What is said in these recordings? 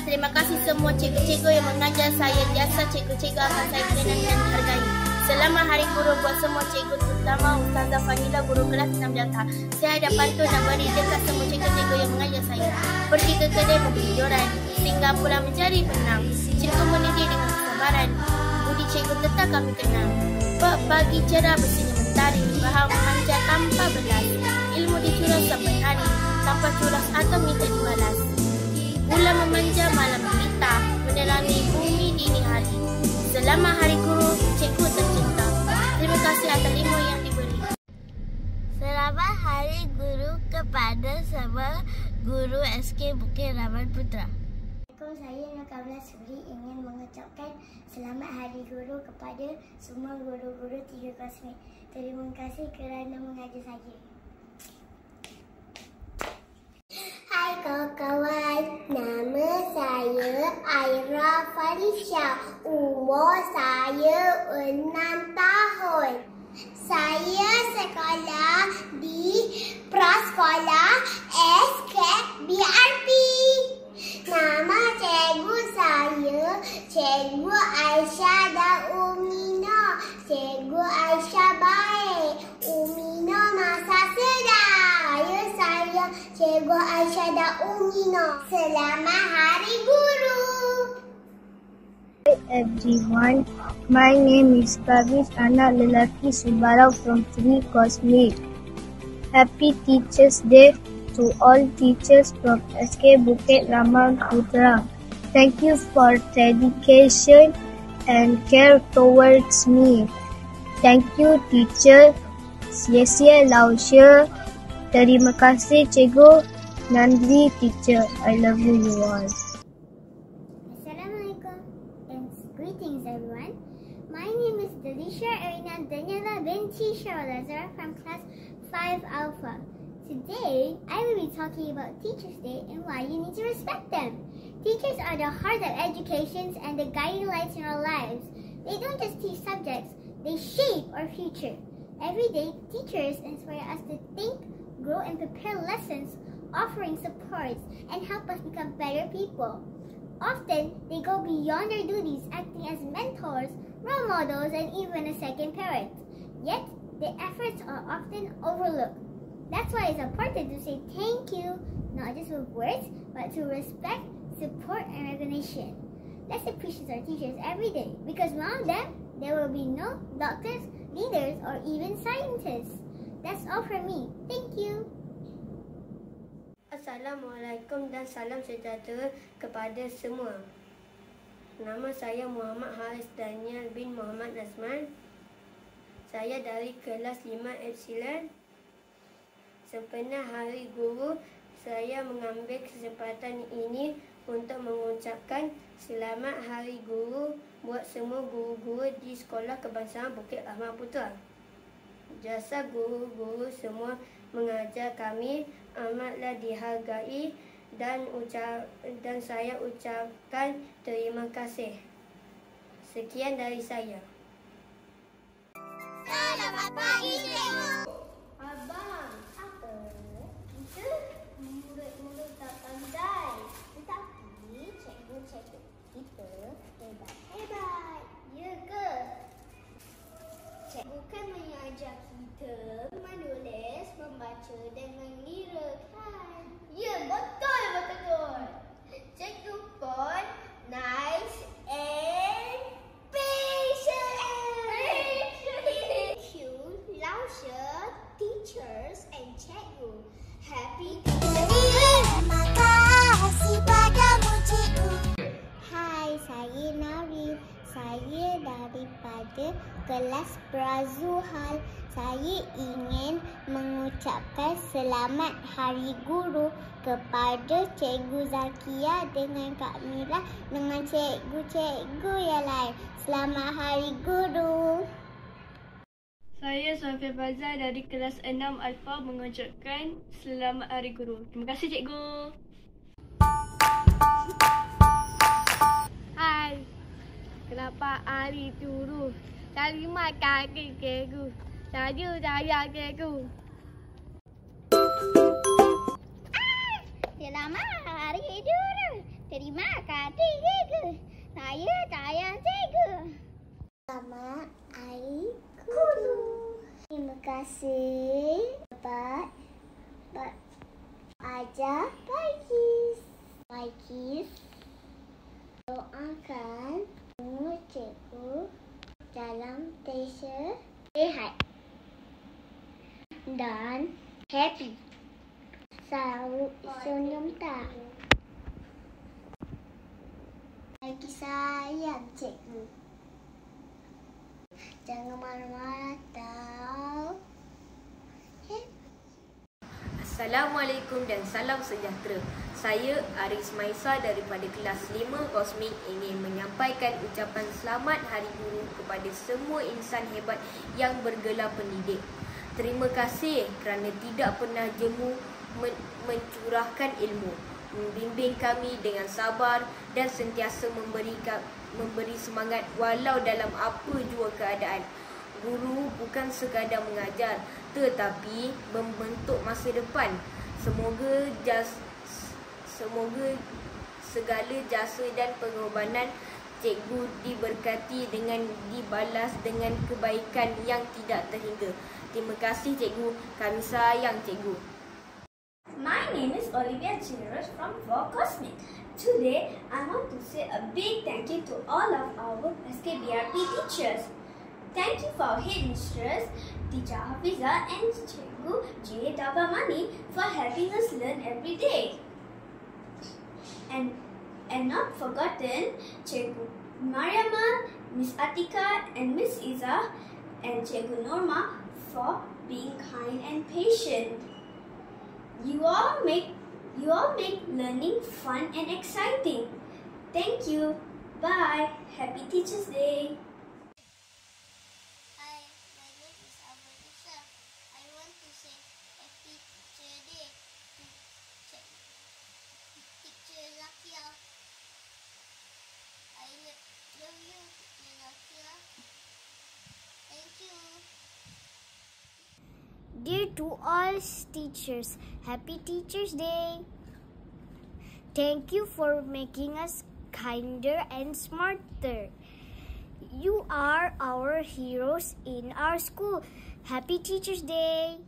terima kasih semua cikgu-cikgu yang mengajar saya. Jasa cikgu-cikgu akan saya kenang dan dihargai. Selamat Hari Guru buat semua cikgu, terutama Ustazah Fahila, guru kelas 6 Saya ada pantun dan beri dekat semua cikgu-cikgu yang mengajar saya. Pergi ke kedai membeli joran, singgah pulang mencari benang. Cikgu mendidik dengan kesabaran, budi cikgu tetap kami kenal. Pagi cerah bersinar mentari, faham memanjat tanpa belas. Ilmu dicurah sampai hari, tanpa curas atau minta dibalas. Bulan memanja, malam berita, menerangi bumi dini hari. Selamat Hari Guru, cikgu tercinta. Terima kasih atas ilmu yang diberi. Selamat Hari Guru kepada semua guru SK Bukit Rahman Putra. Saya Nakabla Suri ingin mengucapkan Selamat Hari Guru kepada semua guru-guru 3 Kosmik. Terima kasih kerana mengajar saya. Hai kawan-kawan, nama saya Aira Falisha. Umur saya 6 tahun. Saya sekolah di Prasekolah SK BRP. Nama cikgu saya Cikgu Aisyah dan Umino. Cikgu Aisyah baik, Umino masa sedang. Saya Cikgu Aisyah dan Umino. Selamat Hari Guru. Hi everyone, my name is Kavis, anak lelaki Subarau from 3 Cosmic. Happy Teachers Day to all teachers from SK Bukit Rahman Putra. Thank you for dedication and care towards me. Thank you teacher. 谢谢老师. Terima kasih cikgu. Nandri teacher. I love you all. Assalamualaikum and greetings everyone. My name is Delisha Erina Daniela binti Sharolazar from class 5 Alpha. Today, I will be talking about Teachers Day and why you need to respect them. Teachers are the heart of education and the guiding lights in our lives. They don't just teach subjects, they shape our future. Every day, teachers inspire us to think, grow, and prepare lessons, offering supports and help us become better people. Often, they go beyond their duties, acting as mentors, role models, and even a second parent. Yet, their efforts are often overlooked. That's why it's important to say thank you, not just with words, but to respect, support, and recognition. Let's appreciate our teachers every day, because without them, there will be no doctors, leaders, or even scientists. That's all from me. Thank you. Assalamualaikum dan salam sejahtera kepada semua. Nama saya Muhammad Haris Daniel bin Muhammad Nazman. Saya dari kelas 5 Epsilon. Sempena Hari Guru, saya mengambil kesempatan ini untuk mengucapkan Selamat Hari Guru buat semua guru-guru di Sekolah Kebangsaan Bukit Rahman Putra. Jasa guru-guru semua mengajar kami amatlah dihargai dan saya ucapkan terima kasih. Sekian dari saya. Selamat pagi, cikgu. Abang, apa? Kita murid-murid tak pandai. Tetapi cikgu-cikgu kita hebat-hebat. Ya ke? Cikgu kan mengajar kita menulis, membaca dan mengira kan? Ya, betul. Cikgu pun nice and patient. Thank you, 老师, teachers and cikgu. Happy Terima kasih padamu cikgu. Hai, saya Nari. Saya daripada kelas Prazuhal. Saya ingin mengucapkan Selamat Hari Guru kepada Cikgu Zakia dengan Kak Mila dengan cikgu-cikgu yang lain. Selamat Hari Guru. Saya Sofia Bazar dari kelas 6 Alpha mengucapkan Selamat Hari Guru. Terima kasih cikgu. Hai, kenapa hari Guru? Terima kasih cikgu. Saya cikgu. Selamat Hari Guru. Terima kasih cikgu. Saya sayang cikgu. Selamat Hari Guru. Terima kasih dapat ajar Baikis. Doakan semua cikgu dalam desa sihat dan happy. Selalu senyum tak. Lagi sayang cikgu. Jangan marah-marah tau. Assalamualaikum dan salam sejahtera. Saya Aris Maisa daripada kelas 5 Kosmik ingin menyampaikan ucapan selamat Hari Guru kepada semua insan hebat yang bergelar pendidik. Terima kasih kerana tidak pernah jemu mencurahkan ilmu, membimbing kami dengan sabar dan sentiasa memberi semangat walau dalam apa jua keadaan. Guru bukan sekadar mengajar tetapi membentuk masa depan. Semoga segala jasa dan pengorbanan cikgu diberkati dengan dibalas dengan kebaikan yang tidak terhingga. Terima kasih cikgu, kami sayang cikgu. My name is Olivia Generous from Vogue Cosmic. Today, I want to say a big thank you to all of our SKBRP teachers. Thank you for our head mistress, Teacher Hafiza and Cikgu J. Dabamani for helping us learn every day. And not forgotten, Cikgu Mariama, Miss Atika and Miss Iza and Cikgu Norma for being kind and patient. You all make learning fun and exciting. Thank you. Bye. Happy Teachers Day. Hi, my name is Amelisha. I want to say Happy Teacher Day to Teacher Zakia. I love you, Teacher Zakia. Thank you. Dear to all teachers, Happy Teachers Day. Thank you for making us kinder and smarter. You are our heroes in our school. Happy Teachers Day.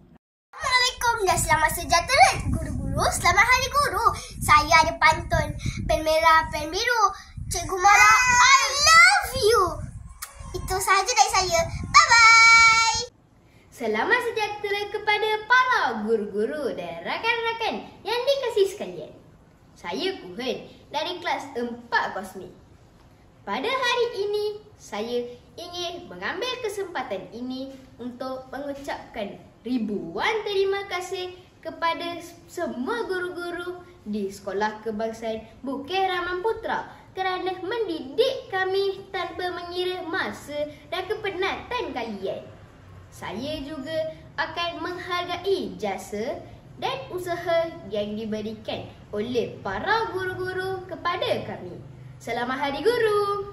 Assalamualaikum dan selamat sejahtera guru-guru. Selamat Hari Guru. Saya ada pantun pen merah, pen biru. Cikgu Mara, I love you. Itu sahaja dari saya. Bye-bye. Selamat sejahtera kepada para guru-guru dan rakan-rakan yang dikasihi sekalian. Saya Kuhen dari kelas 4 Kosmik. Pada hari ini, saya ingin mengambil kesempatan ini untuk mengucapkan ribuan terima kasih kepada semua guru-guru di Sekolah Kebangsaan Bukit Rahman Putra kerana mendidik kami tanpa mengira masa dan kepenatan kalian. Saya juga akan menghargai jasa dan usaha yang diberikan oleh para guru-guru kepada kami. Selamat Hari Guru!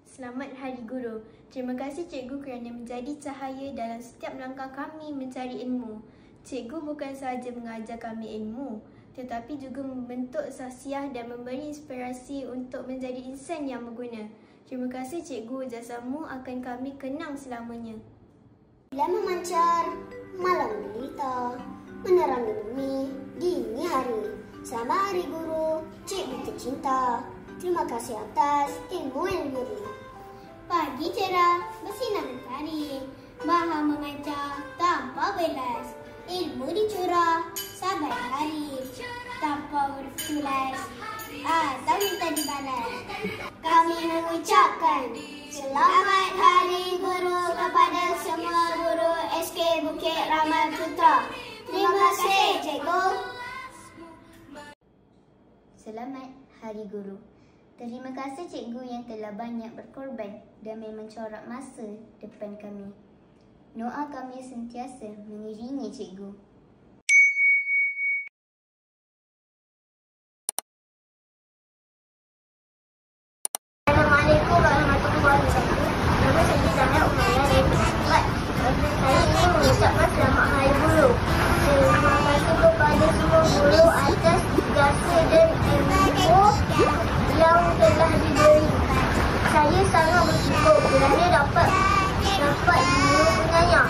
Selamat Hari Guru. Terima kasih cikgu kerana menjadi cahaya dalam setiap langkah kami mencari ilmu. Cikgu bukan sahaja mengajar kami ilmu, tetapi juga membentuk sahsiah dan memberi inspirasi untuk menjadi insan yang berguna. Terima kasih cikgu, jasamu akan kami kenang selamanya. Bila memancar, malam menderita, menerangi bumi, dini hari. Selamat Hari Guru, cikgu tercinta. Terima kasih atas ilmu yang diberi. Pagi cerah, bersinar mentari, maha mengajar tanpa belas. Ilmu dicurah, sabar hari, tanpa huruf tulis atau minta dibalas. Kami mengucapkan Selamat Hari Guru kepada semua guru SK Bukit Rahman Putra. Terima kasih cikgu. Selamat Hari Guru. Terima kasih cikgu yang telah banyak berkorban demi mencorak masa depan kami. Doa kami sentiasa mengiringi cikgu. Assalamualaikum warahmatullahi wabarakatuh. Nama saya Zahra Umayyah dari Kelas 4. Saya ingin mengucapkan Selamat Hari Guru. Terima kasih kepada semua guru atas jasa dan ilmu yang telah diberikan. Saya sangat bersyukur kerana dapat guru penyayang.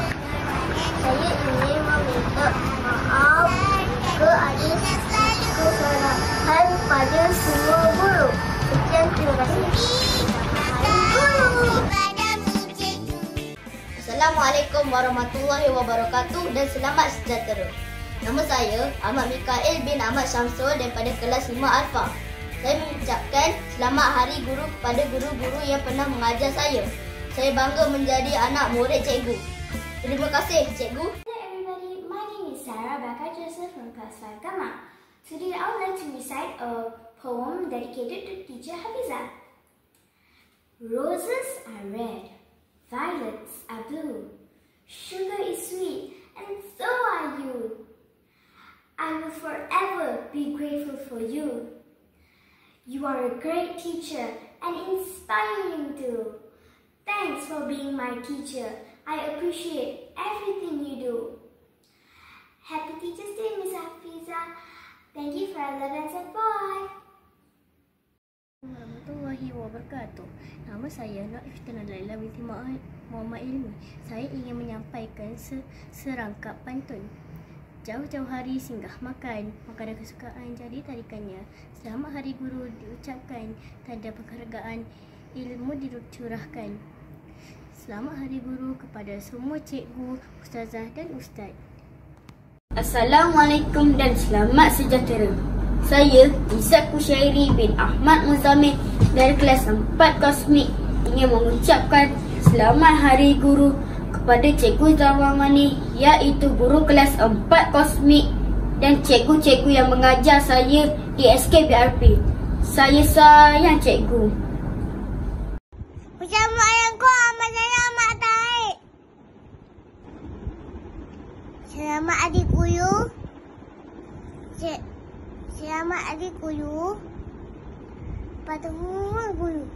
Saya ingin meminta maaf jika ada kesalahan pada semua guru. Sekian, terima kasih. Assalamualaikum warahmatullahi wabarakatuh dan selamat sejahtera. Nama saya Ahmad Mikael bin Ahmad Syamsul daripada kelas 5 Alfa. Saya mengucapkan selamat Hari Guru kepada guru-guru yang pernah mengajar saya. Saya bangga menjadi anak murid cikgu. Terima kasih, cikgu. Hello everybody, my name is Sarah Bakar Joseph from class 5 Gamma. Today I would like to recite a poem dedicated to teacher Hafizah. Roses are red, violets are blue, sugar is sweet and so are you. I will forever be grateful for you. You are a great teacher and inspiring too. Thanks for being my teacher. I appreciate everything you do. Happy Teacher's Day, Miss Hafizah. Thank you for your love and support. Warahmatullahi wabarakatuh. Nama saya Nur Iftiana Laila binti Muhammad Ilmi. Saya ingin menyampaikan serangkap pantun. Jauh-jauh hari singgah makan, makanan kesukaan jadi tarikannya. Selamat Hari Guru diucapkan, tanda penghargaan ilmu dicurahkan. Selamat Hari Guru kepada semua cikgu, ustazah dan ustaz. Assalamualaikum dan selamat sejahtera. Saya Izzat Kushairi bin Ahmad Muzamil dari kelas 4 Kosmik ingin mengucapkan selamat Hari Guru kepada Cikgu Zawamani, iaitu guru kelas 4 Kosmik dan cikgu-cikgu yang mengajar saya di SKBRP. Saya sayang cikgu. Assalamualaikum warahmatullahi wabarakatuh. Selamat Hari Guru. Selamat Hari Guru pada semua guru.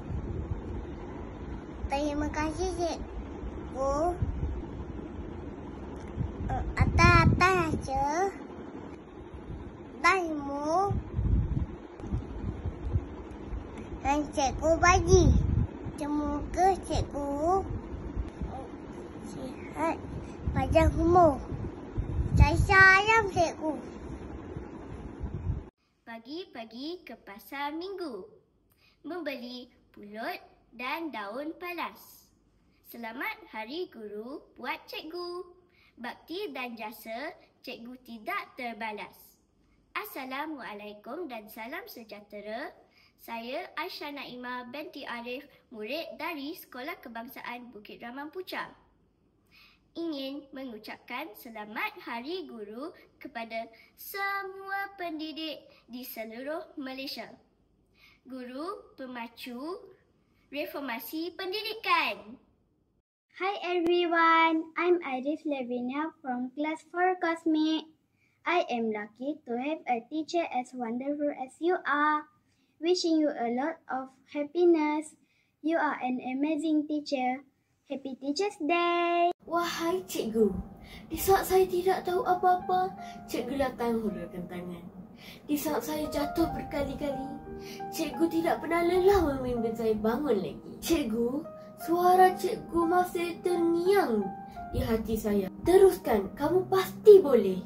Terima kasih cikgu atas ilmu dan cikgu bagi. Semoga cikgu sihat panjang umur. Saya sayang cikgu. Pagi-pagi ke pasar minggu, membeli pulut dan daun palas. Selamat Hari Guru buat cikgu. Bakti dan jasa cikgu tidak terbalas. Assalamualaikum dan salam sejahtera. Saya Aisyah Naimah binti Arif, murid dari Sekolah Kebangsaan Bukit Ramang Puchang. Ingin mengucapkan selamat Hari Guru kepada semua pendidik di seluruh Malaysia. Guru pemacu reformasi pendidikan. Hi everyone, I'm Arif Lavinia from class 4 Cosmic. I am lucky to have a teacher as wonderful as you are. Wishing you a lot of happiness. You are an amazing teacher. Happy Teacher's Day. Wahai cikgu, di saat saya tidak tahu apa-apa, cikgu datang hulurkan tangan. Di saat saya jatuh berkali-kali, cikgu tidak pernah lelah memimpin saya bangun lagi. Cikgu, suara cikgu masih terngiang di hati saya. Teruskan, kamu pasti boleh.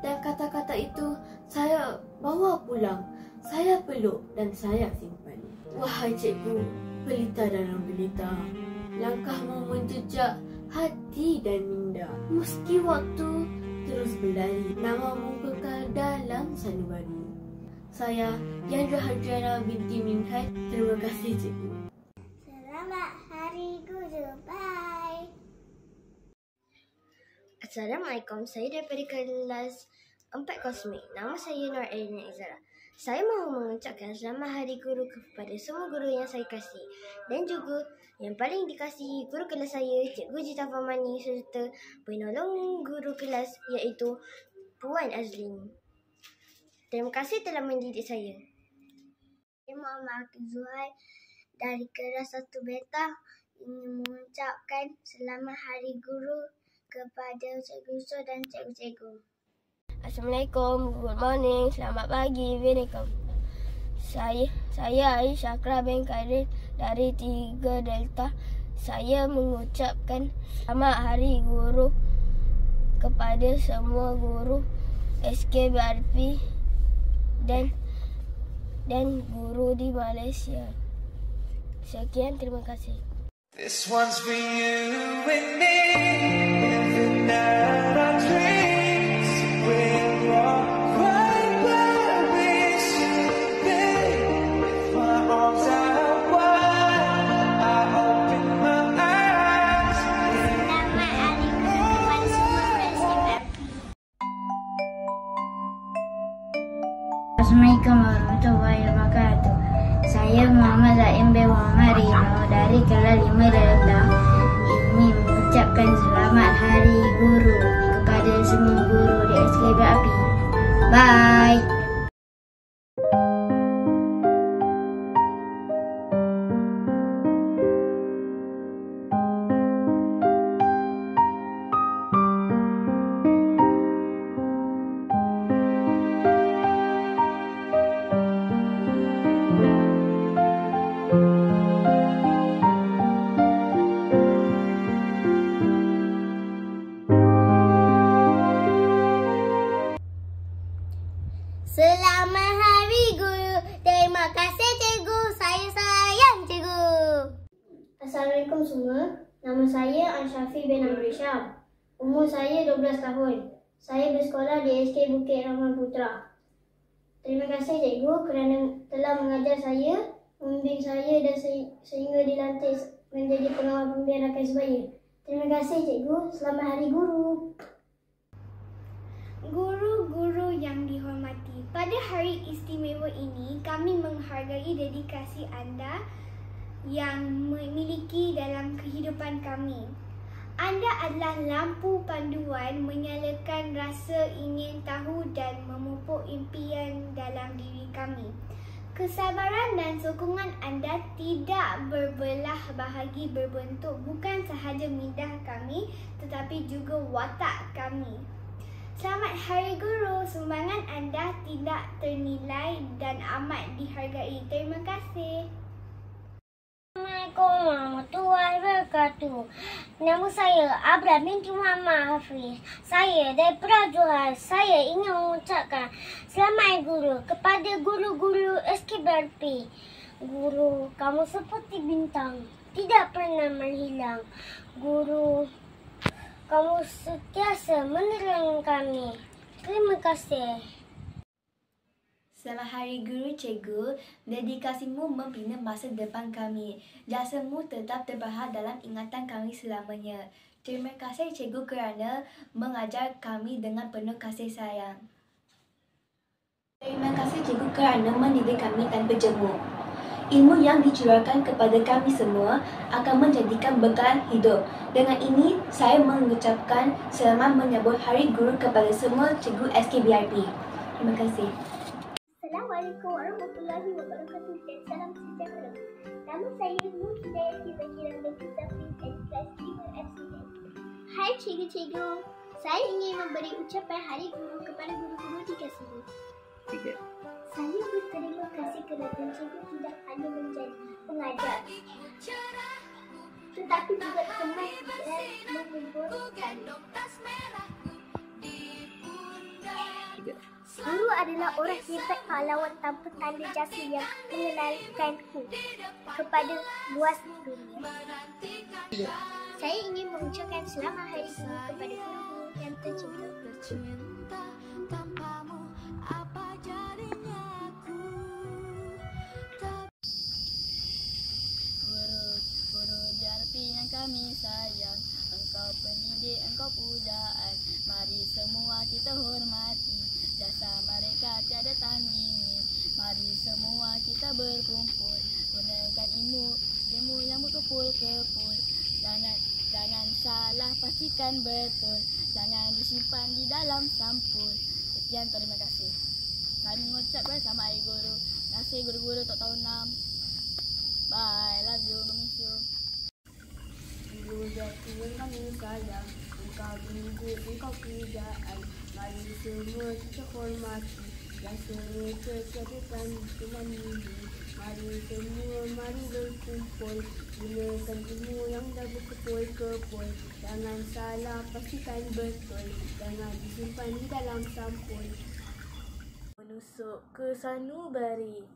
Dan kata-kata itu saya bawa pulang. Saya peluk dan saya simpan. Wahai cikgu, pelita dalam pelita, langkahmu menjejak hati dan minda. Meski waktu terus berlari, namamu kekal dalam sanubari. Saya Yandra Hadriana binti Minhat. Terima kasih cikgu. Selamat Hari Guru. Bye. Assalamualaikum. Saya daripada kelas 4 Kosmik. Nama saya Nur Aina Izara. Saya mahu mengucapkan selamat Hari Guru kepada semua guru yang saya kasih dan juga yang paling dikasihi guru kelas saya, Cikgu Jita Famani serta penolong guru kelas iaitu Puan Azlin. Terima kasih telah mendidik saya. Saya Muhammad Zuhair dari kelas 1 Beta ingin mengucapkan selamat Hari Guru kepada Cikgu Yusof dan cikgu-cikgu. Assalamualaikum, good morning, selamat pagi, Assalamualaikum. Saya Ais Syakra bin Khairil dari 3 Delta. Saya mengucapkan selamat Hari Guru kepada semua guru SKBRP dan guru di Malaysia. Sekian, terima kasih. This one's for you and me, living out our dreams. We're all right where we should be. With my arms out wide, I open my eyes. Selamat Hari Guru kepada semua SKBRP. Assalamualaikum warahmatullahi wabarakatuh. Saya Muhammad Zaim bin Muhammad Rino dari kelas 5 Delta. Ini mengucapkan selamat Hari Guru kepada semua guru di SKBRP. Bye. Selamat Hari Guru. Terima kasih cikgu. Saya sayang cikgu. Assalamualaikum semua. Nama saya Anshafi bin Amri Syah. Umur saya 12 tahun. Saya bersekolah di SK Bukit Rahman Putra. Terima kasih cikgu kerana telah mengajar saya, membimbing saya dan sehingga dilantik menjadi pengawal pembimbing rakan sebaya. Terima kasih cikgu. Selamat Hari Guru. Guru-guru yang dihormati, pada hari istimewa ini kami menghargai dedikasi anda yang memiliki dalam kehidupan kami. Anda adalah lampu panduan menyalakan rasa ingin tahu dan memupuk impian dalam diri kami. Kesabaran dan sokongan anda tidak berbelah bahagi berbentuk bukan sahaja minda kami tetapi juga watak kami. Selamat Hari Guru, sumbangan anda tidak ternilai dan amat dihargai. Terima kasih. Assalamualaikum warahmatullahi wabarakatuh. Nama saya Abra binti Muhammad Hafiz. Saya daripada Johor. Saya ingin mengucapkan selamat Hari Guru kepada guru-guru SKBRP. Guru, kamu seperti bintang, tidak pernah menghilang. Guru, kamu sentiasa menerangi kami. Terima kasih. Selamat Hari Guru Cikgu. Dedikasimu membina masa depan kami. Jasamu tetap terbahar dalam ingatan kami selamanya. Terima kasih Cikgu kerana mengajar kami dengan penuh kasih sayang. Terima kasih Cikgu kerana mendidik kami tanpa jemu. Ilmu yang dicurahkan kepada kami semua akan menjadikan bekal hidup. Dengan ini, saya mengucapkan selamat menyambut Hari Guru kepada semua cikgu SKBRP. Terima kasih. Assalamualaikum warahmatullahi wabarakatuh dan salam sejahtera. Nama saya Nur Hidayati Zakira binti Zafrin dari kelas 5 FCD. Hai cikgu-cikgu, saya ingin memberi ucapan Hari Guru kepada guru-guru di kelas ini. Saya berterima kasih kerana cikgu tidak hanya menjadi pengajar tetapi juga teman dan menghibur kami. Guru adalah orang hebat pahlawan tanpa tanda jasa yang mengenalkanku kepada luas dunia. Saya ingin mengucapkan selamat Hari Guru kepada guru-guru yang tercinta. Guru BRP yang kami sayang, engkau pendidik, engkau pujaan. Mari semua kita hormati, jasa mereka tiada tandingi. Mari semua kita berkumpul, gunakan ilmu yang berkepul-kepul. Jangan salah, pastikan betul. Jangan disimpan di dalam sampul. Sekian, terima kasih. Kami mengucapkan selamat Hari Guru. Terima kasih guru-guru untuk tahun 6. Bye, love you, miss you. Guru jati yang kami sayang, engkau minggu, engkau pujaan. Mari semua kita hormati, yang serta kehidupan dengan mimpi. Mari semua, mari berkumpul, gunakan ilmu yang dah berkepul-kepul. Jangan salah, pastikan betul, jangan disimpan di dalam sampul. Menusuk ke sanubari,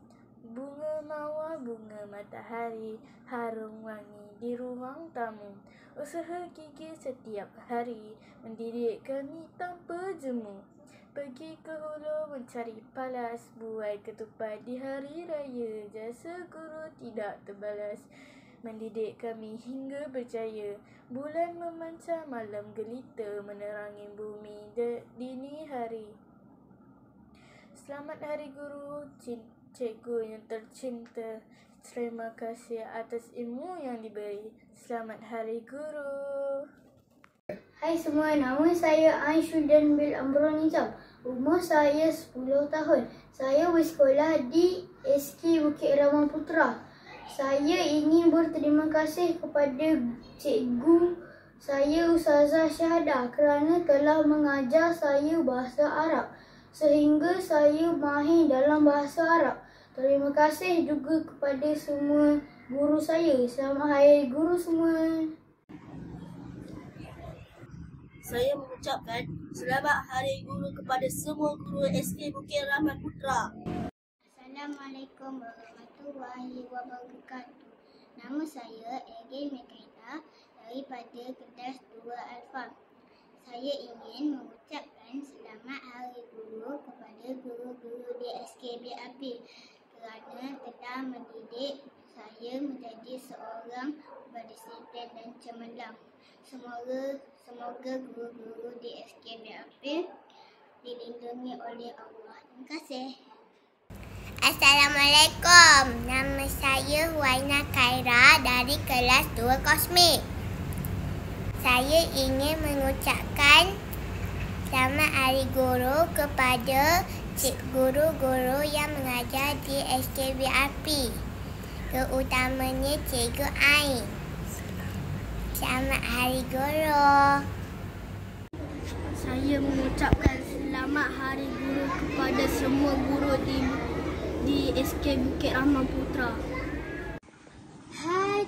bunga mawar, bunga matahari, harum wangi di ruang tamu. Usaha gigih setiap hari, mendidik kami tanpa jemu. Pergi ke hulu mencari palas, buai ketupat di hari raya. Jasa guru tidak terbalas, mendidik kami hingga berjaya. Bulan memancar, malam gelita, menerangi bumi dini hari. Selamat Hari Guru, cikgu yang tercinta. Terima kasih atas ilmu yang diberi. Selamat Hari Guru. Hai semua, nama saya Aishudan bil Amron Nizam. Umur saya 10 tahun. Saya bersekolah di SK Bukit Ramah Putra. Saya ingin berterima kasih kepada cikgu saya Ustazah Syahadah kerana telah mengajar saya bahasa Arab sehingga saya mahir dalam bahasa Arab. Terima kasih juga kepada semua guru saya. Selamat Hari Guru semua. Saya mengucapkan Selamat Hari Guru kepada semua guru SK Bukit Ramah Putra. Assalamualaikum warahmatullahi wabarakatuh. Nama saya Egil Mekaida daripada kelas 2 Alfa. Saya ingin mengucapkan Selamat Hari Guru kepada guru-guru di SK BAP kerana telah mendidik saya menjadi seorang berdisiplin dan cemerlang. Semoga guru-guru di SK BAP dilindungi oleh Allah. Terima kasih. Assalamualaikum. Nama saya Huaina Khaira dari kelas 2 Kosmik. Saya ingin mengucapkan Selamat Hari Guru kepada guru-guru yang mengajar di SK BAP, terutamanya Cikgu Ain. Selamat Hari Guru. Saya mengucapkan Selamat Hari Guru kepada semua guru di SK Bukit Ramah Putra. Hi,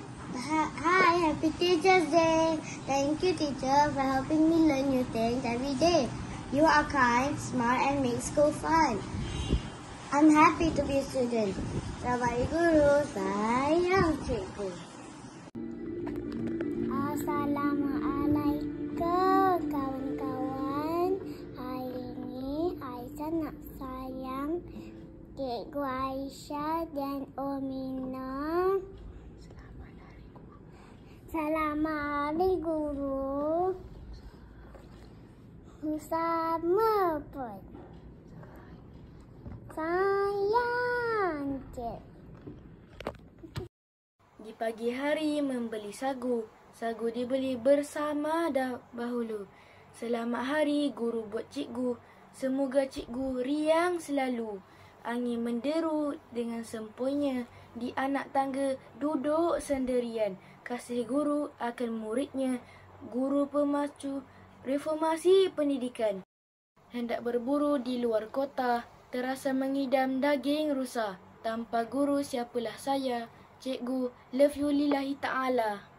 happy Teacher's Day. Thank you, teacher, for helping me learn new things every day. You are kind, smart, and make school fun. I'm happy to be a student. Selamat Hari Guru. Sayang cikgu. Assalamualaikum kawan-kawan. Hari ini Aisyah nak sayang Cikgu Aisyah dan Omina. Selamat Hari Guru. Sama pun. Sayang cikgu. Di pagi hari membeli sagu. Sagu dibeli bersama dahulu. Selamat Hari Guru buat cikgu. Semoga cikgu riang selalu. Angin menderu dengan sempoinya. Di anak tangga duduk sendirian. Kasih guru akan muridnya. Guru pemacu reformasi pendidikan. Hendak berburu di luar kota. Terasa mengidam daging rusa. Tanpa guru siapalah saya. Cikgu, love you lillahi ta'ala.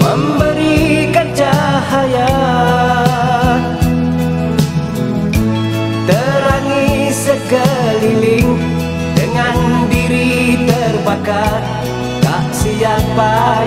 memberikan cahaya, terangi sekeliling dengan diri terbakar. Tak siapa